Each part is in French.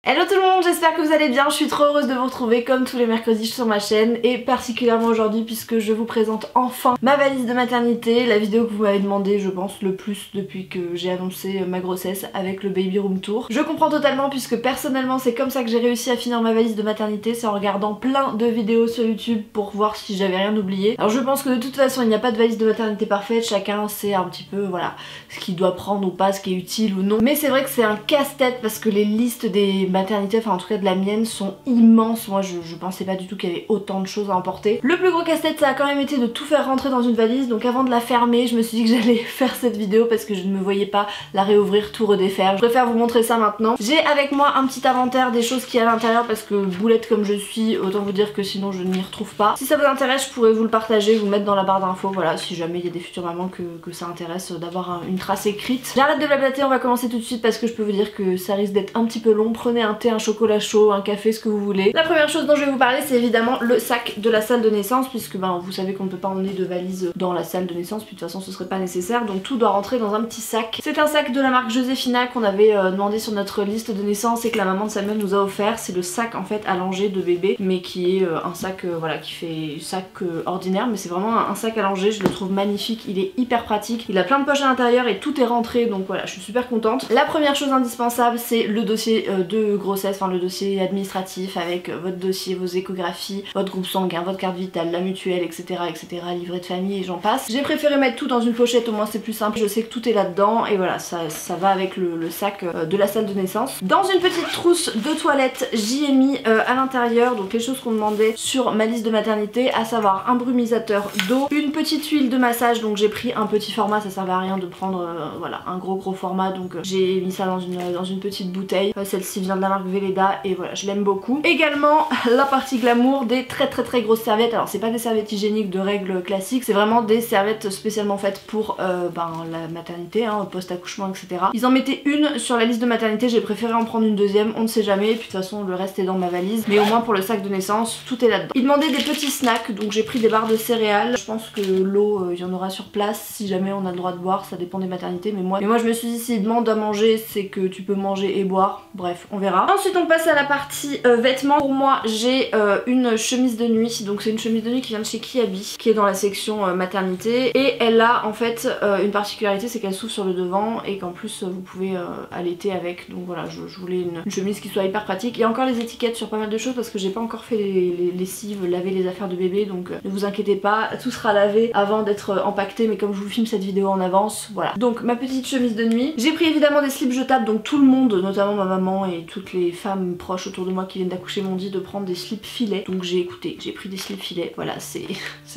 Hello tout le monde, j'espère que vous allez bien, je suis trop heureuse de vous retrouver comme tous les mercredis sur ma chaîne et particulièrement aujourd'hui puisque je vous présente enfin ma valise de maternité, la vidéo que vous m'avez demandé je pense le plus depuis que j'ai annoncé ma grossesse avec le baby room tour. Je comprends totalement puisque personnellement c'est comme ça que j'ai réussi à finir ma valise de maternité, c'est en regardant plein de vidéos sur YouTube pour voir si j'avais rien oublié. Alors je pense que de toute façon il n'y a pas de valise de maternité parfaite, chacun sait un petit peu voilà ce qu'il doit prendre ou pas, ce qui est utile ou non. Mais c'est vrai que c'est un casse-tête parce que les listes des maternités, enfin en tout cas de la mienne, sont immenses. Moi je pensais pas du tout qu'il y avait autant de choses à emporter. Le plus gros casse-tête ça a quand même été de tout faire rentrer dans une valise, donc avant de la fermer je me suis dit que j'allais faire cette vidéo parce que je ne me voyais pas la réouvrir, tout redéfaire. Je préfère vous montrer ça maintenant. J'ai avec moi un petit inventaire des choses qu'il y a à l'intérieur parce que boulette comme je suis, autant vous dire que sinon je n'y retrouve pas. Si ça vous intéresse je pourrais vous le partager, vous mettre dans la barre d'infos, voilà, si jamais il y a des futures mamans que ça intéresse d'avoir une trace écrite. J'arrête de blablater, on va commencer tout de suite parce que je peux vous dire que ça risque d'être un petit peu long. Prenez un thé, un chocolat chaud, un café, ce que vous voulez. La première chose dont je vais vous parler c'est évidemment le sac de la salle de naissance puisque ben, vous savez qu'on ne peut pas emmener de valise dans la salle de naissance puis de toute façon ce serait pas nécessaire, donc tout doit rentrer dans un petit sac. C'est un sac de la marque Joséphina qu'on avait demandé sur notre liste de naissance et que la maman de Samuel nous a offert. C'est le sac en fait allongé de bébé mais qui est un sac voilà qui fait sac ordinaire, mais c'est vraiment un sac allongé, je le trouve magnifique, il est hyper pratique, il a plein de poches à l'intérieur et tout est rentré, donc voilà je suis super contente. La première chose indispensable c'est le dossier de grossesse, enfin le dossier administratif avec votre dossier, vos échographies, votre groupe sanguin, votre carte vitale, la mutuelle, etc. etc. livret de famille et j'en passe. J'ai préféré mettre tout dans une pochette, au moins c'est plus simple, je sais que tout est là-dedans et voilà ça va avec le sac de la salle de naissance. Dans une petite trousse de toilette j'y ai mis à l'intérieur donc les choses qu'on demandait sur ma liste de maternité, à savoir un brumisateur d'eau, une petite huile de massage, donc j'ai pris un petit format, ça servait à rien de prendre voilà un gros format, donc j'ai mis ça dans une petite bouteille. Celle-ci vient de la marque Velleda et voilà je l'aime beaucoup. Également la partie glamour, des très grosses serviettes. Alors c'est pas des serviettes hygiéniques de règles classiques, c'est vraiment des serviettes spécialement faites pour la maternité, hein, post-accouchement etc. Ils en mettaient une sur la liste de maternité, j'ai préféré en prendre une deuxième, on ne sait jamais, et puis de toute façon le reste est dans ma valise, mais au moins pour le sac de naissance tout est là-dedans. Ils demandaient des petits snacks, donc j'ai pris des barres de céréales. Je pense que l'eau il y en aura sur place si jamais on a le droit de boire, ça dépend des maternités, mais moi je me suis dit s'ils demandent à manger c'est que tu peux manger et boire, bref on verra. Ensuite on passe à la partie vêtements. Pour moi j'ai une chemise de nuit, donc c'est une chemise de nuit qui vient de chez Kiabi, qui est dans la section maternité, et elle a en fait une particularité, c'est qu'elle s'ouvre sur le devant et qu'en plus vous pouvez allaiter avec, donc voilà je voulais une chemise qui soit hyper pratique. Il y a encore les étiquettes sur pas mal de choses parce que j'ai pas encore fait les lessives, laver les affaires de bébé, donc ne vous inquiétez pas, tout sera lavé avant d'être empaqueté, mais comme je vous filme cette vidéo en avance, voilà. Donc ma petite chemise de nuit, j'ai pris évidemment des slips jetables, donc tout le monde, notamment ma maman et toutes les femmes proches autour de moi qui viennent d'accoucher m'ont dit de prendre des slips filets, donc j'ai écouté, j'ai pris des slips filets, voilà c'est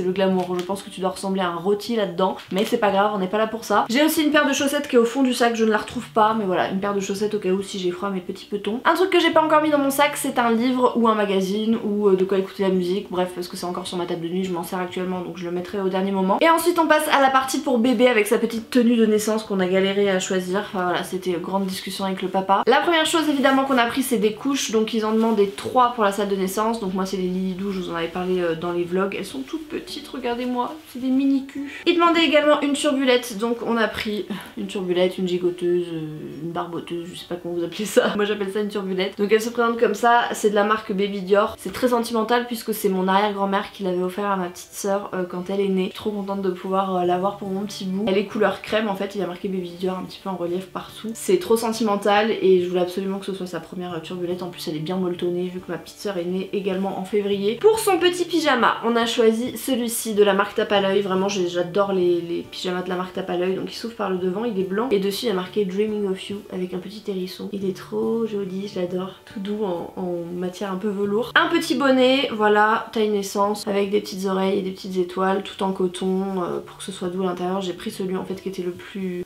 le glamour, je pense que tu dois ressembler à un rôti là-dedans, mais c'est pas grave, on n'est pas là pour ça. J'ai aussi une paire de chaussettes qui est au fond du sac, je ne la retrouve pas, mais voilà, une paire de chaussettes au cas où si j'ai froid à mes petits petons. Un truc que j'ai pas encore mis dans mon sac, c'est un livre ou un magazine ou de quoi écouter la musique, bref parce que c'est encore sur ma table de nuit, je m'en sers actuellement donc je le mettrai au dernier moment. Et ensuite on passe à la partie pour bébé avec sa petite tenue de naissance qu'on a galéré à choisir, enfin voilà c'était grande discussion avec le papa. La première chose évidemment qu'on a pris c'est des couches, donc ils en demandaient 3 pour la salle de naissance, donc moi c'est les Lilidou, je vous en avais parlé dans les vlogs, elles sont toutes petites, regardez-moi, c'est des mini culs. Ils demandaient également une turbulette, donc on a pris une turbulette, une gigoteuse, une barboteuse, je sais pas comment vous appelez ça, moi j'appelle ça une turbulette. Donc elle se présente comme ça, c'est de la marque Baby Dior, c'est très sentimental puisque c'est mon arrière-grand-mère qui l'avait offert à ma petite soeur quand elle est née. Je suis trop contente de pouvoir l'avoir pour mon petit bout. Elle est couleur crème en fait, il y a marqué Baby Dior un petit peu en relief partout. C'est trop sentimental et je voulais absolument que ce soit sa première turbulette, en plus elle est bien molletonnée vu que ma petite soeur est née également en février. Pour son petit pyjama, on a choisi celui-ci de la marque Tape à l'œil, vraiment j'adore les pyjamas de la marque Tape à l'œil, donc il s'ouvre par le devant, il est blanc et dessus il y a marqué Dreaming of You avec un petit hérisson. Il est trop joli, je l'adore, tout doux en matière un peu velours. Un petit bonnet, voilà, taille naissance avec des petites oreilles et des petites étoiles, tout en coton pour que ce soit doux à l'intérieur. J'ai pris celui en fait qui était le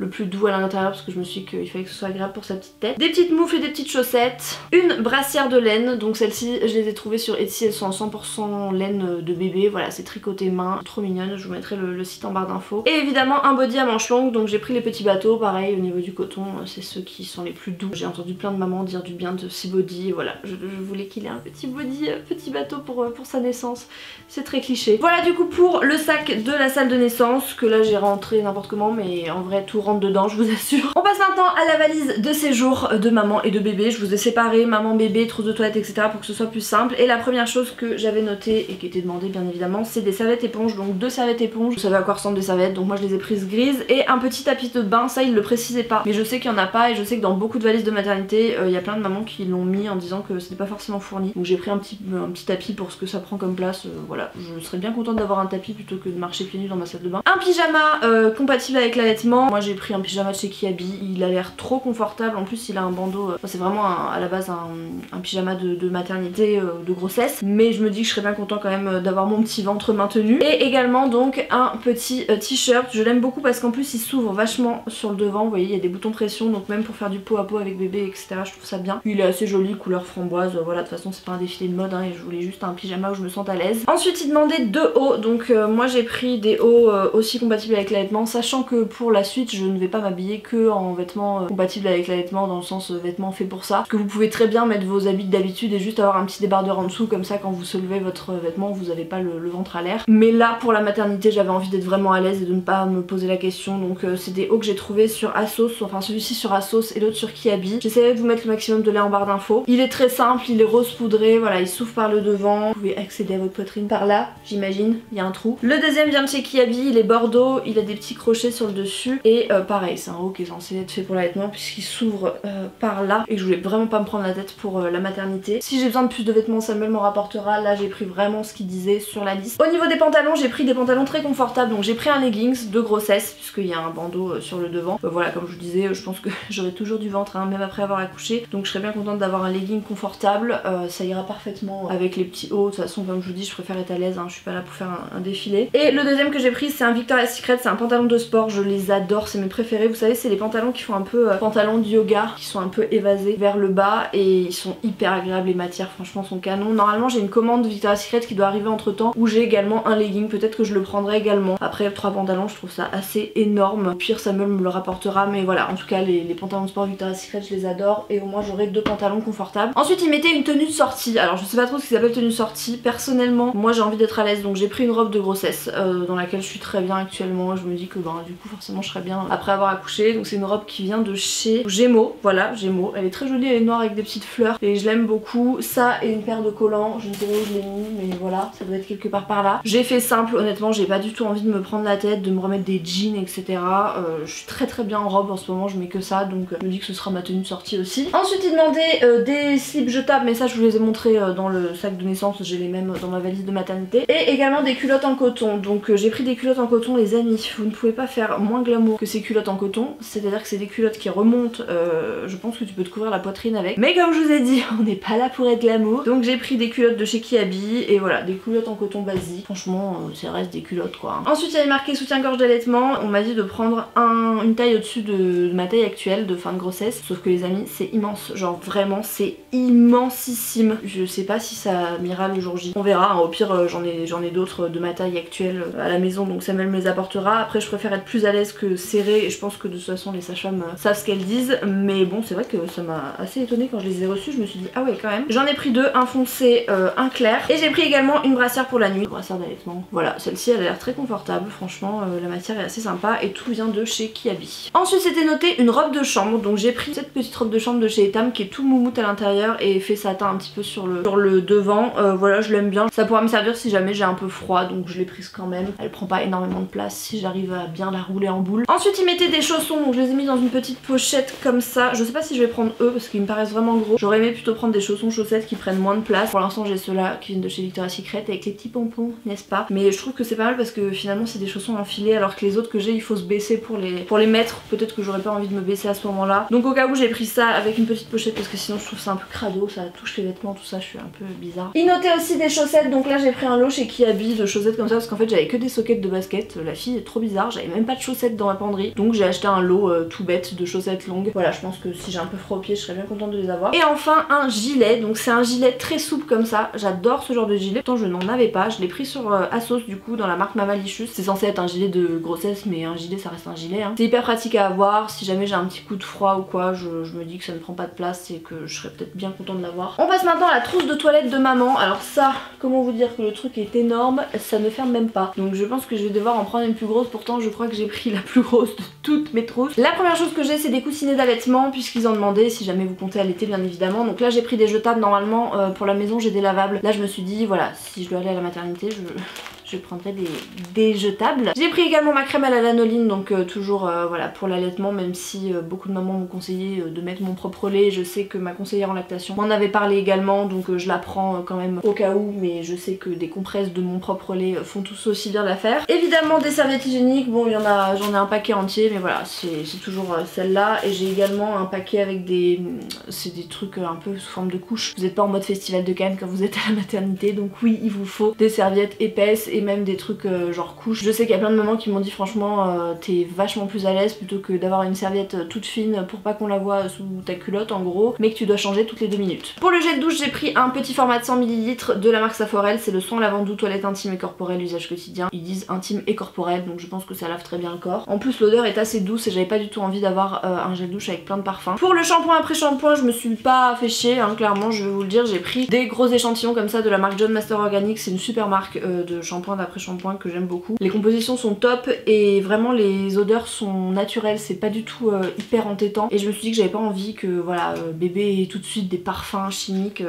plus doux à l'intérieur parce que je me suis dit qu'il fallait que ce soit agréable pour sa petite tête. Des petites moufles et des petites chaussettes, une brassière de laine, donc celle-ci je les ai trouvées sur Etsy, elles sont en 100% laine de bébé, voilà c'est tricoté main, trop mignonne, je vous mettrai le site en barre d'infos. Et évidemment un body à manches longues, donc j'ai pris les petits bateaux, pareil au niveau du coton, c'est ceux qui sont les plus doux. J'ai entendu plein de mamans dire du bien de ces body, voilà, je voulais qu'il ait un petit body, petit bateau pour sa naissance, c'est très cliché. Voilà du coup pour le sac de la salle de naissance, que là j'ai rentré n'importe comment, mais en vrai tout rentre dedans je vous assure. On passe maintenant à la valise de séjour de maman et de bébé, je vous ai séparé maman, bébé, trousse de toilette, etc. pour que ce soit plus simple. Et la première chose que j'avais notée et qui était demandée bien évidemment, c'est des serviettes éponges. Donc 2 serviettes éponges, vous savez à quoi ressemblent des serviettes, donc moi je les ai prises grises. Et un petit tapis de bain, ça il le précisait pas. Mais je sais qu'il y en a pas et je sais que dans beaucoup de valises de maternité, il y a plein de mamans qui l'ont mis en disant que c'était pas forcément fourni. Donc j'ai pris un petit tapis pour ce que ça prend comme place. Voilà, je serais bien contente d'avoir un tapis plutôt que de marcher pieds nus dans ma salle de bain. Un pyjama compatible avec l'allaitement. Moi j'ai pris un pyjama de chez Kiabi, il a l'air trop confortable. En plus il a un bandeau, c'est vraiment à la base un pyjama de maternité, de grossesse. Mais je me dis que je serais bien content quand même d'avoir mon petit ventre maintenu. Et également donc un petit t-shirt. Je l'aime beaucoup parce qu'en plus il s'ouvre vachement sur le devant. Vous voyez il y a des boutons pression, donc même pour faire du pot à pot avec bébé etc. je trouve ça bien. Il est assez joli, couleur framboise. Voilà, de toute façon c'est pas un défilé de mode hein, et je voulais juste un pyjama où je me sente à l'aise. Ensuite il demandait 2 hauts, donc moi j'ai pris des hauts aussi compatibles avec l'allaitement, sachant que pour la suite je ne vais pas m'habiller que en vêtements compatibles avec l'allaitement, dans le sens vêtements faits pour ça. Parce que vous pouvez très bien mettre vos habits d'habitude et juste avoir un petit débardeur en dessous, comme ça quand vous soulevez votre vêtement vous avez pas le ventre à l'air. Mais là pour la maternité j'avais envie d'être vraiment à l'aise et de ne pas me poser la question, donc c'est des hauts que j'ai trouvé sur Asos, enfin celui-ci sur Asos et l'autre sur Kiabi. J'essaierai de vous mettre le maximum de lien en barre d'infos. Il est très simple, il est rose poudré, voilà, il s'ouvre par le devant. Vous pouvez accéder à votre poitrine par là, j'imagine, il y a un trou. Le deuxième vient de chez Kiabi, il est bordeaux, il a des petits crochets sur le dessus et pareil, c'est un haut qui est censé être fait pour l'allaitement puisqu'il s'ouvre par là et que je voulais vraiment pas me prendre la tête pour la maternité. Si j'ai besoin de plus de vêtements, Samuel m'en rapportera. Là j'ai pris vraiment ce qu'il disait sur la liste. Au niveau des pantalons, j'ai pris des pantalons très confortables, donc j'ai pris un leggings de grossesse puisqu'il y a un bandeau sur le devant. Voilà, comme je vous disais, je pense que j'aurai toujours du ventre hein, même après avoir accouché, donc je serais bien contente d'avoir un legging confortable. Ça ira parfaitement avec les petits hauts. De toute façon comme je vous dis je préfère être à l'aise hein, je suis pas là pour faire un défilé. Et le deuxième que j'ai pris c'est un Victoria's Secret, c'est un pantalon de sport, je les adore, c'est mes préférés. Vous savez c'est les pantalons qui font un peu pantalon de yoga, qui sont un peu évasés vers le bas et ils sont hyper agréables, les matières franchement sont canon. Normalement j'ai une commande de Victoria's Secret qui doit arriver entre temps où j'ai également un legging, peut-être que je le prendrai également. Après 3 pantalons je trouve ça assez énorme, au pire Samuel me le rapportera, mais voilà en tout cas les pantalons de sport Victoria's Secret je les adore et au moins j'aurai 2 pantalons confortables. Ensuite il mettait une tenue de sortie, alors je sais pas trop ce qu'ils appellent tenue de sortie, personnellement moi j'ai envie d'être à l'aise donc j'ai pris une robe de grossesse dans laquelle je suis très bien actuellement. Je me dis que du coup forcément je serais bien après avoir accouché. Donc c'est une robe qui vient de chez Gémeaux, voilà Gémeaux, elle est très jolie, elle est noire avec des petites fleurs et je l'aime beaucoup. Ça et une paire de collants, je ne sais pas où je l'ai mis mais voilà ça doit être quelque part par là. J'ai fait simple honnêtement, j'ai pas du tout envie de me prendre la tête, de me remettre des jeans etc. Je suis très bien en robe en ce moment, je mets que ça donc je me dis que ce sera ma tenue de sortie aussi. Ensuite il demandait des slips jetables, mais ça je vous les ai montrés dans le sac de naissance, j'ai les mêmes dans ma valise de maternité. Et également des culottes en coton, donc j'ai pris des culottes en coton les amis, vous ne pouvez pas faire moins glamour que ces culottes en coton, c'est à dire que c'est des culottes qui remontent, je pense que tu peux te couvrir la poitrine avec, mais comme je vous ai dit on n'est pas là pour être glamour, donc j'ai pris des culottes de chez Kiabi et voilà des culottes en coton basique, franchement ça reste des culottes quoi. Ensuite il y avait marqué soutien-gorge d'allaitement, on m'a dit de prendre une taille au-dessus de ma taille actuelle de fin de grossesse, sauf que les amis c'est immense, genre vraiment c'est immensissime, je sais pas si ça m'ira le jour J, on verra hein. Au pire j'en ai d'autres de ma taille actuelle à la maison donc Samuel me les apportera. Après je préfère être plus à l'aise que serrée et je pense que de toute façon les sages-femmes savent ce qu'elles disent, mais bon c'est vrai que ça m'a assez étonnée quand je les ai reçus, je me suis dit ah ouais quand même. J'en ai pris 2, un foncé, un clair, et j'ai pris également une brassière pour la nuit, une brassière d'allaitement. Voilà, celle-ci elle a l'air très confortable, franchement la matière est assez sympa et tout vient de chez Kiabi. Ensuite c'était noté une robe de chambre, donc j'ai pris cette petite robe de chambre de chez Etam qui est tout moumoute à l'intérieur et fait satin un petit peu sur le devant. Voilà je l'aime bien, ça pourra me servir si jamais j'ai un peu froid donc je l'ai prise quand même. Elle prend pas énormément de place si j'arrive à bien la rouler en boule. Ensuite ils mettaient des chaussons, donc je les ai mis dans une petite pochette comme ça. Je sais pas si je vais prendre eux parce qu'ils me paraissent vraiment gros. J'aurais aimé plutôt prendre des chaussons chaussettes qui prennent moins de place. Pour l'instant j'ai ceux-là qui viennent de chez Victoria's Secret avec les petits pompons, n'est-ce pas? Mais je trouve que c'est pas mal parce que finalement c'est des chaussons enfilés alors que les autres que j'ai il faut se baisser pour les mettre. Peut-être que j'aurais pas envie de me baisser à ce moment là. Donc au cas où j'ai pris ça avec une petite pochette parce que sinon je trouve ça un peu crado, ça touche les vêtements tout ça, je suis un peu bizarre. Il notait aussi des chaussettes, donc là j'ai pris un lot chez Kiabi de chaussettes comme ça parce qu'en fait j'avais que des sockets de basket. La fille est trop bizarre, j'avais même pas de chaussettes dans ma penderie donc j'ai acheté un lot tout bête de chaussettes longues. Voilà je pense que si j'ai un peu froid aux pieds je serais bien contente de les avoir. Et enfin un gilet, donc c'est un gilet très souple comme ça, j'adore ce genre de gilet. Pourtant je n'en avais pas, je l'ai pris sur Asos du coup dans la marque Mamalicious. C'est censé être un gilet de grossesse mais un gilet ça reste un gilet hein. C'est hyper pratique à avoir, si jamais j'ai un petit coup de froid ou quoi je me dis que ça ne prend pas de place et que je serais peut-être bien contente de l'avoir. On passe maintenant à la trousse de toilette de maman. Alors ça, comment vous dire que le truc est énorme, ça ne ferme même pas. Donc je pense que je vais devoir en prendre une plus grosse, pourtant je crois que j'ai pris la plus grosse de toutes mes trousses. La première chose que j'ai c'est des coussinets d'allaitement puisqu'ils en demandaient, si jamais vous vous comptez à l'été bien évidemment. Donc là j'ai pris des jetables, normalement pour la maison j'ai des lavables. Là je me suis dit voilà, si je dois aller à la maternité je prendrai des jetables. J'ai pris également ma crème à la lanoline, donc toujours voilà pour l'allaitement, même si beaucoup de mamans m'ont conseillé de mettre mon propre lait. Je sais que ma conseillère en lactation m'en avait parlé également, donc je la prends quand même au cas où, mais je sais que des compresses de mon propre lait font tous aussi bien l'affaire. Évidemment des serviettes hygiéniques, bon j'en ai un paquet entier, mais voilà c'est toujours celle-là. Et j'ai également un paquet avec c'est des trucs un peu sous forme de couches. Vous n'êtes pas en mode festival de Cannes quand vous êtes à la maternité, donc oui il vous faut des serviettes épaisses et même des trucs genre couches. Je sais qu'il y a plein de mamans qui m'ont dit franchement t'es vachement plus à l'aise plutôt que d'avoir une serviette toute fine pour pas qu'on la voit sous ta culotte en gros, mais que tu dois changer toutes les 2 minutes. Pour le gel douche j'ai pris un petit format de 100 ml de la marque Saforel, c'est le soin lavandou toilette intime et corporelle usage quotidien. Ils disent intime et corporelle, donc je pense que ça lave très bien le corps. En plus l'odeur est assez douce et j'avais pas du tout envie d'avoir un gel douche avec plein de parfums. Pour le shampoing après shampoing je me suis pas fait chier hein, clairement je vais vous le dire, j'ai pris des gros échantillons comme ça de la marque John Master Organic, c'est une super marque de shampoing d'après shampoing que j'aime beaucoup. Les compositions sont top et vraiment les odeurs sont naturelles, c'est pas du tout hyper entêtant et je me suis dit que j'avais pas envie que voilà bébé ait tout de suite des parfums chimiques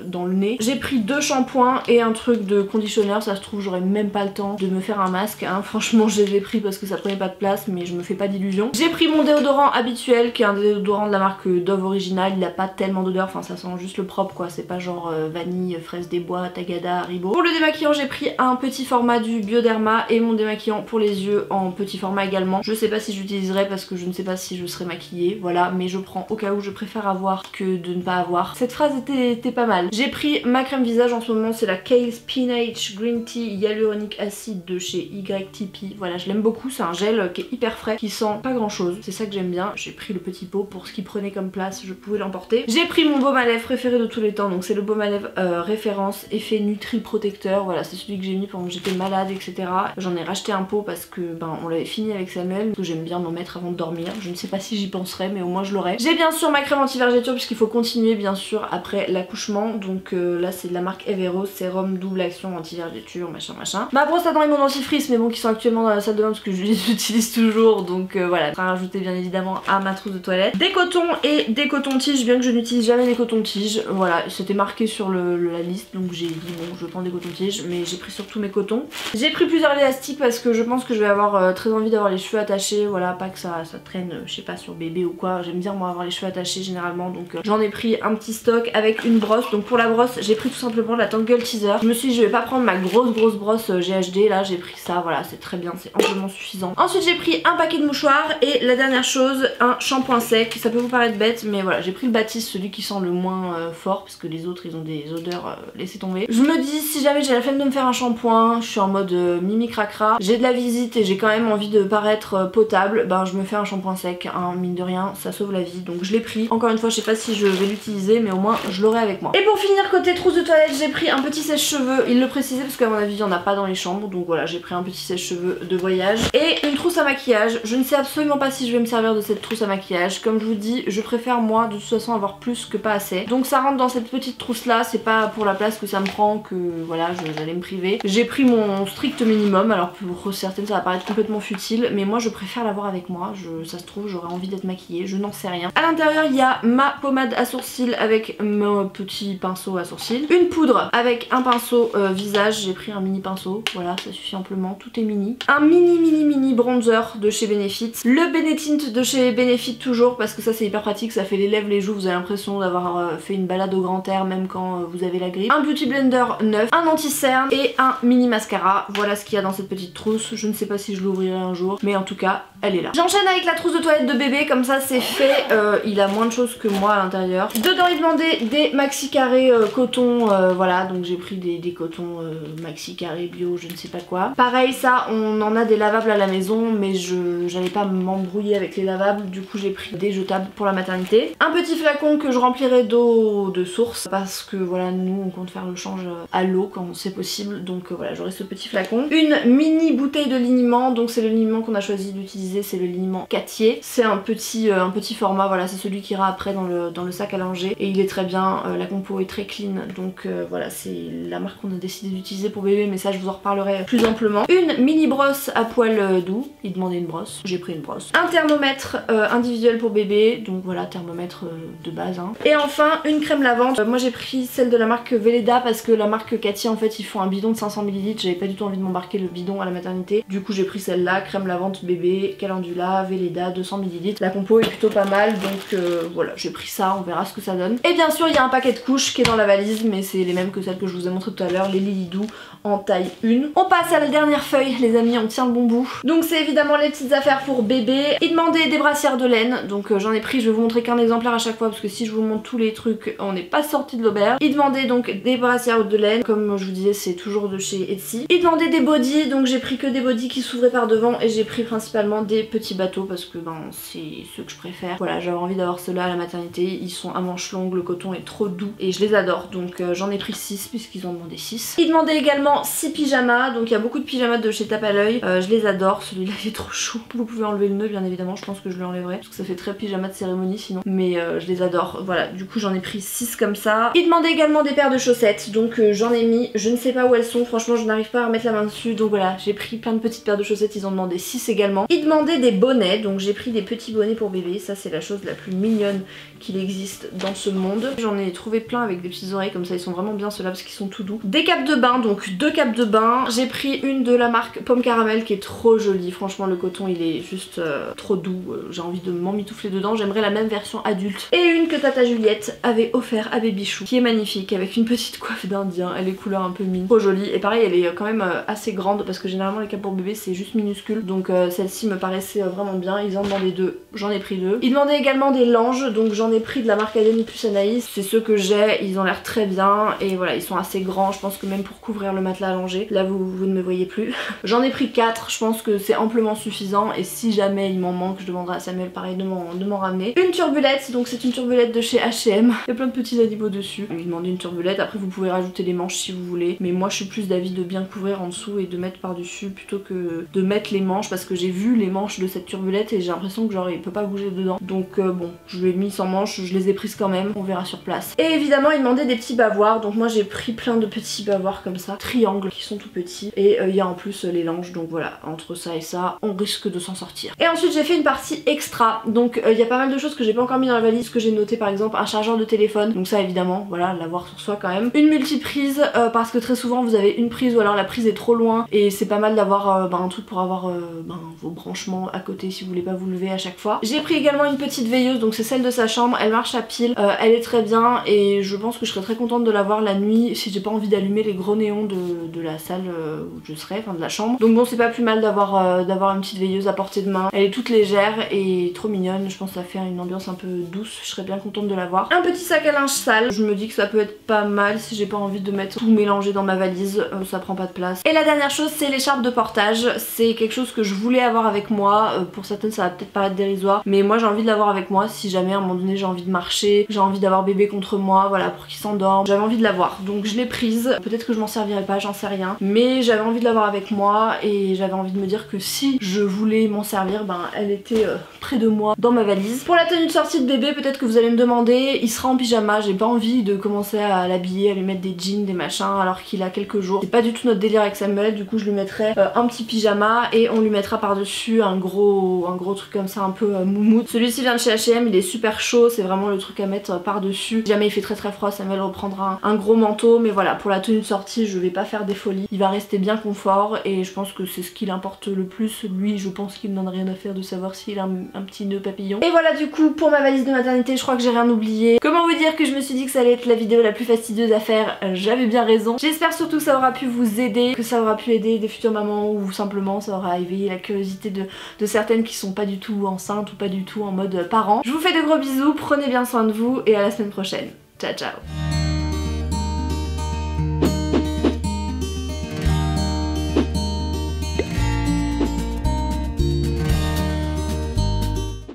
dans le nez. J'ai pris 2 shampoings et un truc de conditionneur, ça se trouve j'aurais même pas le temps de me faire un masque hein. Franchement je les ai pris parce que ça prenait pas de place mais je me fais pas d'illusions. J'ai pris mon déodorant habituel qui est un déodorant de la marque Dove Original, il a pas tellement d'odeur, enfin ça sent juste le propre quoi, c'est pas genre vanille, fraise des bois, tagada, haribo. Pour le démaquillant j'ai pris un petit format du Bioderma et mon démaquillant pour les yeux en petit format également. Je sais pas si j'utiliserai parce que je ne sais pas si je serai maquillée, voilà, mais je prends au cas où, je préfère avoir que de ne pas avoir. Cette phrase était pas mal. J'ai pris ma crème visage en ce moment, c'est la Kale Spinach Green Tea Hyaluronic Acid de chez YTP. Voilà, je l'aime beaucoup, c'est un gel qui est hyper frais, qui sent pas grand chose, c'est ça que j'aime bien. J'ai pris le petit pot pour ce qu'il prenait comme place, je pouvais l'emporter. J'ai pris mon baume à lèvres préféré de tous les temps, donc c'est le baume à lèvres référence effet Nutri Protecteur. Voilà, c'est celui que j'ai mis pendant que j'étais malade etc. J'en ai racheté un pot parce que on l'avait fini avec Samuel, que j'aime bien m'en mettre avant de dormir. Je ne sais pas si j'y penserai mais au moins je l'aurai. J'ai bien sûr ma crème anti-vergeture puisqu'il faut continuer bien sûr après l'accouchement, donc là c'est de la marque Evero, sérum double action anti-vergeture machin machin. Ma brosse à dents et mon dentifrice mais bon qui sont actuellement dans la salle de bain parce que je les utilise toujours, donc voilà, à rajouter bien évidemment à ma trousse de toilette. Des cotons et des cotons-tiges, bien que je n'utilise jamais les cotons-tiges, voilà, c'était marqué sur la liste donc j'ai dit bon je prends des cotons-tiges, mais j'ai pris surtout mes cotons. J'ai pris plusieurs élastiques parce que je pense que je vais avoir très envie d'avoir les cheveux attachés, voilà, pas que ça traîne je sais pas sur bébé ou quoi, j'aime bien moi avoir les cheveux attachés généralement, donc j'en ai pris un petit stock avec une brosse. Donc pour la brosse j'ai pris tout simplement la Tangle Teaser. Je me suis dit je vais pas prendre ma grosse brosse GHD, là j'ai pris ça, voilà c'est très bien, c'est amplement suffisant. Ensuite j'ai pris un paquet de mouchoirs et la dernière chose un shampoing sec, ça peut vous paraître bête mais voilà j'ai pris le Baptiste, celui qui sent le moins fort parce que les autres ils ont des odeurs laissez tomber. Je me dis si jamais j'ai la flemme de me faire un shampoing, je suis en mode mimi cracra, j'ai de la visite et j'ai quand même envie de paraître potable, ben je me fais un shampoing sec, hein, mine de rien ça sauve la vie, donc je l'ai pris. Encore une fois je sais pas si je vais l'utiliser mais au moins je l'aurai avec moi. Et pour finir côté trousse de toilette j'ai pris un petit sèche-cheveux, il le précisait parce qu'à mon avis il y en a pas dans les chambres, donc voilà j'ai pris un petit sèche-cheveux de voyage et une trousse à maquillage. Je ne sais absolument pas si je vais me servir de cette trousse à maquillage, comme je vous dis je préfère moi de toute façon avoir plus que pas assez, donc ça rentre dans cette petite trousse là, c'est pas pour la place que ça me prend que voilà j'allais me priver. J'ai pris mon strict minimum, alors pour certaines ça va paraître complètement futile mais moi je préfère l'avoir avec moi, ça se trouve j'aurais envie d'être maquillée, je n'en sais rien. À l'intérieur il y a ma pommade à sourcils avec mon petit pinceau à sourcils, une poudre avec un pinceau visage, j'ai pris un mini pinceau, voilà ça suffit amplement, tout est mini. Un mini bronzer de chez Benefit, le Benetint de chez Benefit toujours parce que ça c'est hyper pratique, ça fait les lèvres, les joues, vous avez l'impression d'avoir fait une balade au grand air même quand vous avez la grippe. Un beauty blender neuf, un anti-cerne et un mini mascara, voilà ce qu'il y a dans cette petite trousse. Je ne sais pas si je l'ouvrirai un jour mais en tout cas elle est là. J'enchaîne avec la trousse de toilette de bébé, comme ça c'est fait, il a moins de choses que moi à l'intérieur. Dedans il demandait des maxi carrés coton, voilà donc j'ai pris des cotons maxi carrés bio je ne sais pas quoi. Pareil ça on en a des lavables à la maison mais j'allais pas m'embrouiller avec les lavables, du coup j'ai pris des jetables pour la maternité. Un petit flacon que je remplirai d'eau de source parce que voilà nous on compte faire le change à l'eau quand c'est possible, donc voilà j'aurai ce petit flacon. Une mini bouteille de liniment, donc c'est le liniment qu'on a choisi d'utiliser, c'est le liniment Cattier. C'est un petit format, voilà, c'est celui qui ira après dans le sac à langer et il est très bien, la compo est très clean, donc voilà, c'est la marque qu'on a décidé d'utiliser pour bébé, mais ça je vous en reparlerai plus amplement. Une mini brosse à poils doux, il demandait une brosse, j'ai pris une brosse. Un thermomètre individuel pour bébé, donc voilà, thermomètre de base hein. Et enfin une crème lavante, moi j'ai pris celle de la marque Velleda parce que la marque Cattier en fait ils font un bidon de 500 ml, j'avais pas du tout envie de m'embarquer le bidon à la maternité, du coup j'ai pris celle-là, crème lavante bébé, calendula, Velleda, 200 ml. La compo est plutôt pas mal, donc voilà, j'ai pris ça, on verra ce que ça donne. Et bien sûr il y a un paquet de couches qui est dans la valise, mais c'est les mêmes que celles que je vous ai montré tout à l'heure, les Lilidou en taille 1. On passe à la dernière feuille les amis, on tient le bon bout. Donc c'est évidemment les petites affaires pour bébé. Il demandait des brassières de laine, donc j'en ai pris, je vais vous montrer qu'un exemplaire à chaque fois parce que si je vous montre tous les trucs on n'est pas sorti de l'auberge. Il demandait donc des brassières de laine, comme je vous disais c'est toujours de chez Etsy. Il demandait des bodys, donc j'ai pris que des bodys qui s'ouvraient par devant et j'ai pris principalement des petits bateaux parce que ben c'est ceux que je préfère. Voilà, j'avais envie d'avoir ceux-là à la maternité, ils sont à manches longues, le coton est trop doux et je les adore, donc j'en ai pris 6 puisqu'ils ont demandé 6. Il demandait également 6 pyjamas, donc il y a beaucoup de pyjamas de chez Tape à l'œil, je les adore, celui-là il est trop chaud. Vous pouvez enlever le nœud bien évidemment, je pense que je lui enlèverai parce que ça fait très pyjama de cérémonie sinon, mais je les adore. Voilà, du coup j'en ai pris 6 comme ça. Il demandait également des paires de chaussettes, donc j'en ai mis, je ne sais pas où elles sont, franchement je n'arrive pas à remettre la main dessus, donc voilà, j'ai pris plein de petites paires de chaussettes, ils ont demandé 6 également. Il demandait des bonnets, donc j'ai pris des petits bonnets pour bébé, ça c'est la chose la plus mignonne qu'il existe dans ce monde. J'en ai trouvé plein avec des petites oreilles comme ça, ils sont vraiment bien ceux-là parce qu'ils sont tout doux. Des capes de bain, donc 2 capes de bain. J'ai pris une de la marque Pomme Caramel qui est trop jolie, franchement le coton il est juste trop doux, j'ai envie de m'emmitoufler dedans, j'aimerais la même version adulte. Et une que Tata Juliette avait offert à Babychou, qui est magnifique avec une petite coiffe d'Indien, elle est couleur un peu mine, trop jolie. Et pareil elle est quand même assez grande parce que généralement les capes pour bébé c'est juste minuscule, donc celle-ci me paraissait vraiment bien. Ils en demandaient 2, j'en ai pris 2. Ils demandaient également des langes, donc j'en ai pris de la marque Adèle plus Anaïs, c'est ceux que j'ai, ils ont l'air très bien et voilà ils sont assez grands, je pense que même pour couvrir le matelas allongé, là vous ne me voyez plus. J'en ai pris 4, je pense que c'est amplement suffisant et si jamais il m'en manque je demanderai à Samuel pareil de m'en ramener. Une turbulette, donc c'est une turbulette de chez H&M, il y a plein de petits animaux dessus. Il demandait une turbulette, après vous pouvez rajouter les manches si vous voulez, mais moi je suis plus d'avis de bien couvrir en dessous et de mettre par dessus plutôt que de mettre les manches parce que j'ai vu les manches de cette turbulette et j'ai l'impression que genre il peut pas bouger dedans, donc bon je l'ai mis sans manches, je les ai prises quand même, on verra sur place. Et évidemment il demandait des petits bavoirs, donc moi j'ai pris plein de petits bavoirs comme ça, triangles qui sont tout petits et il y a en plus les langes, donc voilà, entre ça et ça on risque de s'en sortir. Et ensuite j'ai fait une partie extra, donc il y a pas mal de choses que j'ai pas encore mis dans la valise, que j'ai noté par exemple un chargeur de téléphone, donc ça évidemment voilà, l'avoir sur soi quand même. Une multiprise parce que très souvent vous avez une prise ou alors la prise est trop loin et c'est pas mal d'avoir un truc pour avoir vos branchements à côté si vous voulez pas vous lever à chaque fois. J'ai pris également une petite veilleuse, donc c'est celle de sa chambre, elle marche à pile, elle est très bien et je pense que je serais très contente de l'avoir la nuit si j'ai pas envie d'allumer les gros néons de la salle où je serai, enfin de la chambre. Donc bon c'est pas plus mal d'avoir une petite veilleuse à portée de main, elle est toute légère et trop mignonne, je pense que ça fait une ambiance un peu douce, je serais bien contente de l'avoir. Un petit sac à linge sale, je me dis que ça peut être pas mal si j'ai pas envie de mettre tout mélangé dans ma valise, ça prend pas de place. Et la dernière chose c'est l'écharpe de portage, c'est quelque chose que je voulais avoir avec moi, pour certaines ça va peut-être paraître dérisoire mais moi j'ai envie de l'avoir avec moi si jamais à un moment donné j'ai envie de marcher, j'ai envie d'avoir bébé contre moi, voilà, pour qu'il s'endorme, j'avais envie de l'avoir donc je l'ai prise, peut-être que je m'en servirai pas, j'en sais rien, mais j'avais envie de l'avoir avec moi et j'avais envie de me dire que si je voulais m'en servir, ben elle était près de moi dans ma valise. Pour la tenue de sortie de bébé, peut-être que vous allez me demander, il sera en pyjama, j'ai pas envie de commencer à l'habiller, à lui mettre des jeans, des machins alors qu'il a quelques jours, c'est pas du tout notre délire avec Samuel, du coup je lui mettrai un petit pyjama et on lui mettra par dessus un gros truc comme ça un peu moumoute. Celui-ci vient de chez H&M, il est super chaud, c'est vraiment le truc à mettre par dessus. Si jamais il fait très froid, Samuel reprendra un gros manteau, mais voilà, pour la tenue de sortie je vais pas faire des folies, il va rester bien confort et je pense que c'est ce qui l'importe le plus. Lui je pense qu'il n'en a rien à faire de savoir s'il a un petit nœud papillon. Et voilà du coup pour ma valise de maternité, je crois que j'ai rien oublié. Comment vous dire que je me suis dit que ça allait être la vidéo la plus fastidieuse à faire, j'avais bien raison. J'espère surtout que ça aura pu vous aider, que ça aura pu aider des futures mamans ou simplement ça aura éveillé la curiosité de certaines qui sont pas du tout enceintes ou pas du tout en mode parents. Je vous fais de gros bisous, prenez bien soin de vous et à la semaine prochaine. Ciao ciao.